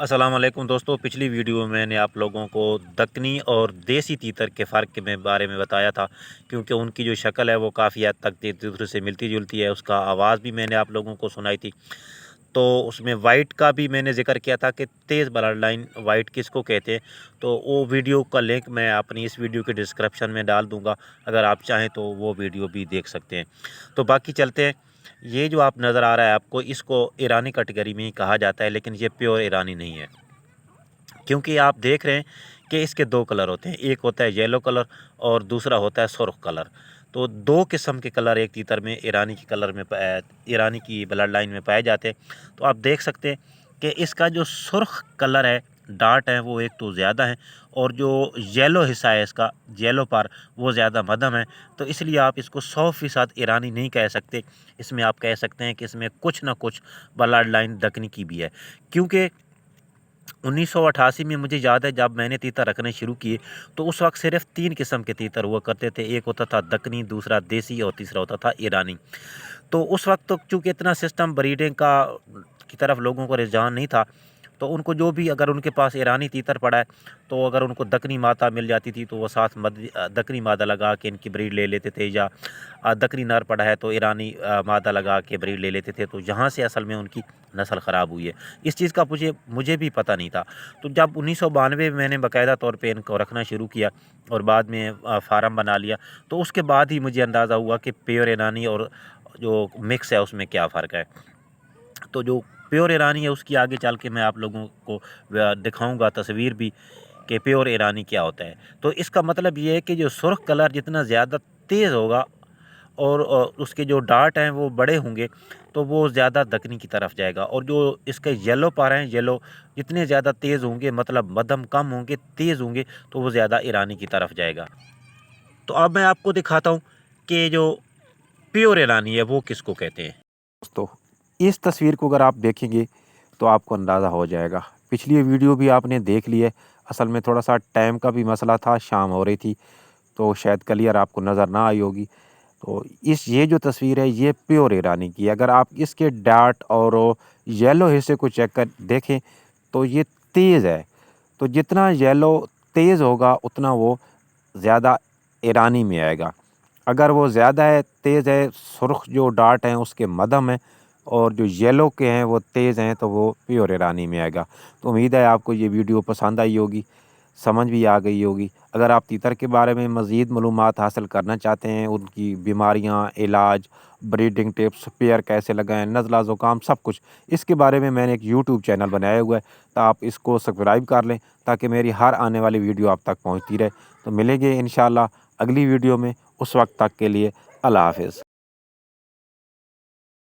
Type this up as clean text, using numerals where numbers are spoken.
अस्सलाम वालेकुम दोस्तों। पिछली वीडियो में मैंने आप लोगों को दक्कनी और देसी तीतर के फ़र्क के बारे में बताया था, क्योंकि उनकी जो शक्ल है वो काफ़ी हद तक एक दूसरे से मिलती जुलती है। उसका आवाज़ भी मैंने आप लोगों को सुनाई थी। तो उसमें वाइट का भी मैंने ज़िक्र किया था कि तेज़ ब्लड लाइन वाइट किसको कहते हैं। तो वो वीडियो का लिंक मैं अपनी इस वीडियो के डिस्क्रिप्शन में डाल दूँगा, अगर आप चाहें तो वो वीडियो भी देख सकते हैं। तो बाकी चलते हैं। ये जो आप नज़र आ रहा है आपको, इसको ईरानी कैटेगरी में ही कहा जाता है, लेकिन ये प्योर ईरानी नहीं है। क्योंकि आप देख रहे हैं कि इसके 2 कलर होते हैं, एक होता है येलो कलर और दूसरा होता है सुर्ख कलर। तो 2 किस्म के कलर एक तीतर में ईरानी के कलर में ईरानी की ब्लड लाइन में पाए जाते हैं। तो आप देख सकते हैं कि इसका जो सुर्ख कलर है, डार्ट है, वो एक तो ज़्यादा है, और जो येलो हिस्सा है इसका, येलो पार, वो ज़्यादा मध्यम है। तो इसलिए आप इसको 100% ईरानी नहीं कह सकते। इसमें आप कह सकते हैं कि इसमें कुछ ना कुछ ब्लड लाइन दक्कनी की भी है। क्योंकि 1988 में मुझे याद है, जब मैंने तीतर रखने शुरू किए, तो उस वक़्त सिर्फ़ 3 किस्म के तीतर हुआ करते थे। एक होता था दक्कनी, दूसरा देसी और तीसरा होता था ईरानी। तो उस वक़्त तो चूँकि इतना सिस्टम ब्रीडिंग का की तरफ लोगों को रुझान नहीं था, तो उनको जो भी, अगर उनके पास ईरानी तीतर पड़ा है, तो अगर उनको दक्कनी मादा मिल जाती थी, तो वो साथ दक्कनी मादा लगा के इनकी ब्रीड ले लेते थे, या दक्कनी नर पड़ा है तो ईरानी मादा लगा के ब्रीड ले लेते थे। तो यहाँ से असल में उनकी नस्ल ख़राब हुई है। इस चीज़ का मुझे भी पता नहीं था। तो जब 1992 में मैंने बाकायदा तौर पे इनको रखना शुरू किया और बाद में फ़ार्म बना लिया, तो उसके बाद ही मुझे अंदाज़ा हुआ कि प्योर ईरानी और जो मिक्स है उसमें क्या फ़र्क है। तो जो प्योर ईरानी है उसकी आगे चल के मैं आप लोगों को दिखाऊंगा तस्वीर भी, कि प्योर ईरानी क्या होता है। तो इसका मतलब ये है कि जो सुर्ख कलर जितना ज़्यादा तेज़ होगा और उसके जो डार्ट हैं वो बड़े होंगे, तो वो ज़्यादा दक्कनी की तरफ जाएगा। और जो इसके येलो पार हैं, येलो जितने ज़्यादा तेज़ होंगे, मतलब मध्यम कम होंगे, तेज़ होंगे, तो वो ज़्यादा ईरानी की तरफ जाएगा। तो अब मैं आपको दिखाता हूँ कि जो प्योर ईरानी है वो किसको कहते हैं। दोस्तों, इस तस्वीर को अगर आप देखेंगे तो आपको अंदाज़ा हो जाएगा। पिछली वीडियो भी आपने देख ली है। असल में थोड़ा-सा टाइम का भी मसला था, शाम हो रही थी, तो शायद क्लियर आपको नज़र ना आई होगी। तो ये जो तस्वीर है ये प्योर ईरानी की है। अगर आप इसके डार्ट और येलो हिस्से को चेक कर देखें तो ये तेज़ है। तो जितना येलो तेज़ होगा उतना वो ज़्यादा ईरानी में आएगा। अगर वो ज़्यादा है, तेज़ है, सुर्ख जो डार्ट हैं उसके मध्यम है, और जो येलो के हैं वो तेज़ हैं, तो वो प्योर ईरानी में आएगा। तो उम्मीद है आपको ये वीडियो पसंद आई होगी, समझ भी आ गई होगी। अगर आप तीतर के बारे में मज़ीद मालूमात हासिल करना चाहते हैं, उनकी बीमारियाँ, इलाज, ब्रीडिंग टिप्स, पेयर कैसे लगाएँ, नज़ला, ज़ुकाम, सब कुछ, इसके बारे में मैंने एक यूट्यूब चैनल बनाया हुआ है, तो आप इसको सब्सक्राइब कर लें ताकि मेरी हर आने वाली वीडियो आप तक पहुँचती रहे। तो मिलेंगे इंशाअल्लाह अगली वीडियो में। उस वक्त तक के लिए अल्लाह हाफ़िज़।